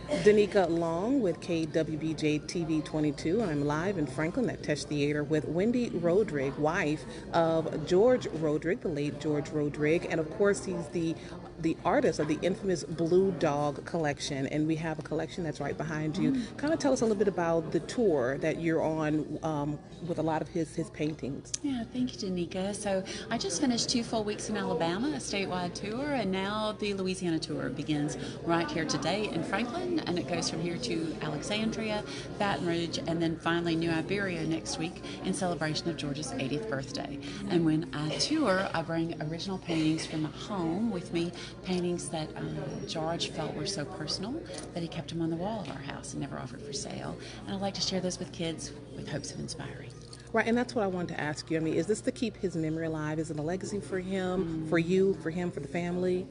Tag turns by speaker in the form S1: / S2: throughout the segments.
S1: Danika Long with KWBJ-TV22. I'm live in Franklin at Teche Theatre with Wendy Rodrigue, wife of George Rodrigue, the late George Rodrigue, and of course he's the artist of the infamous Blue Dog collection, and we have a collection that's right behind you. Kind of tell us a little bit about the tour that you're on with a lot of his paintings.
S2: Yeah, thank you, Danika. So I just finished 2 full weeks in Alabama, a statewide tour, and now the Louisiana tour begins right here today in Franklin, and it goes from here to Alexandria, Baton Rouge, and then finally New Iberia next week in celebration of George's 80th birthday. And when I tour, I bring original paintings from home with me, paintings that George felt were so personal that he kept them on the wall of our house and never offered for sale. And I'd like to share those with kids with hopes of inspiring.
S1: Right, and that's what I wanted to ask you. I mean, is this to keep his memory alive? Is it a legacy for him, for you, for him, for the family?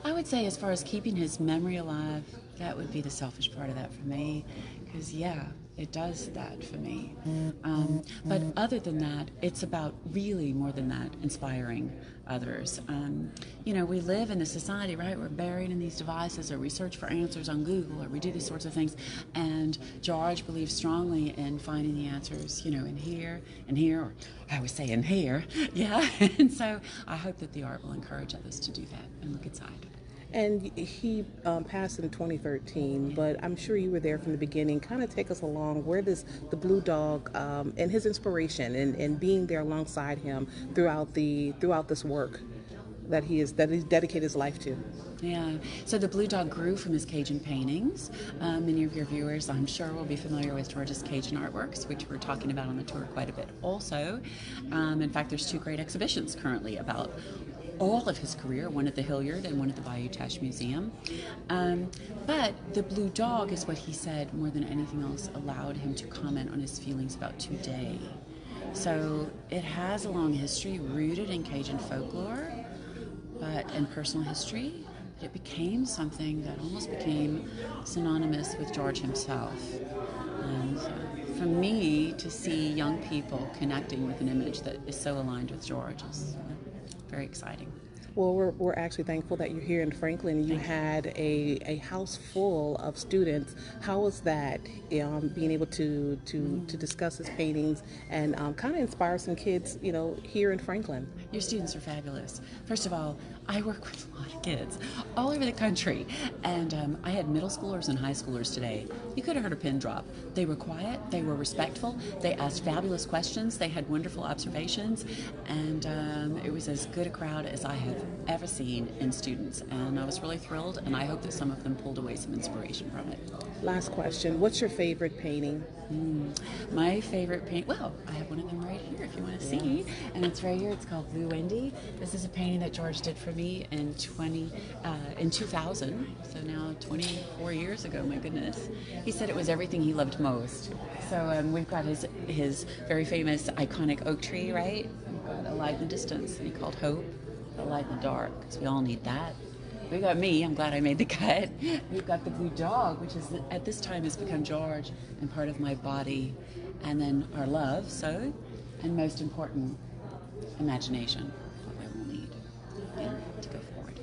S2: I would say as far as keeping his memory alive, that would be the selfish part of that for me, because yeah, it does that for me. But other than that, it's about really more than that, inspiring others. You know, we live in a society, right? We're buried in these devices, or we search for answers on Google, or we do these sorts of things. And George believes strongly in finding the answers, you know, in here, or I would say in here, yeah. And so I hope that the art will encourage others to do that and look inside.
S1: And he passed in 2013, but I'm sure you were there from the beginning. Kind of take us along where the Blue Dog and his inspiration and being there alongside him throughout this work that he's dedicated his life to.
S2: Yeah, so the Blue Dog grew from his Cajun paintings. Many of your viewers, I'm sure, will be familiar with George's Cajun artworks, which we're talking about on the tour quite a bit also. In fact, there's 2 great exhibitions currently about all of his career, one at the Hilliard and one at the Bayou Teche Museum. But the Blue Dog is what he said more than anything else allowed him to comment on his feelings about today. So it has a long history rooted in Cajun folklore, but in personal history, it became something that almost became synonymous with George himself. And for me to see young people connecting with an image that is so aligned with George is very exciting.
S1: Well, we're actually thankful that you're here in Franklin. You had a house full of students. How was that, being able to discuss his paintings and kind of inspire some kids, you know, here in Franklin?
S2: Your students are fabulous. First of all, I work with a lot of kids all over the country, and I had middle schoolers and high schoolers today. You could have heard a pin drop. They were quiet, they were respectful, they asked fabulous questions, they had wonderful observations, and it was as good a crowd as I have ever seen in students, and I was really thrilled, and I hope that some of them pulled away some inspiration from it.
S1: Last question, what's your favorite painting?
S2: My favorite paint, well, I have one of them right here if you want to see, and it's right here. It's called Blue Wendy. This is a painting that George did for me in 2000, so now 24 years ago, my goodness. He said it was everything he loved most. So we've got his very famous iconic oak tree, right? We've got a light in the distance, and he called Hope, a light in the dark, because we all need that. We got me, I'm glad I made the cut. We've got the Blue Dog, which is at this time has become George and part of my body. And then our love, so, and most important, imagination, what we will need to go forward.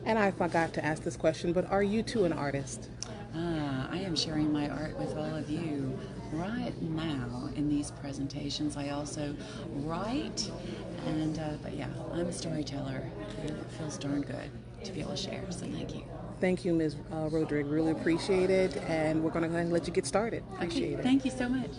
S1: And I forgot to ask this question, but are you too an artist?
S2: I am sharing my art with all of you right now in these presentations. I also write, and but yeah, I'm a storyteller, and it feels darn good to be able to share, so thank you.
S1: Thank you, Ms. Rodrigue. Really appreciate it, and we're going to go ahead and let you get started. Appreciate it.
S2: Thank you so much.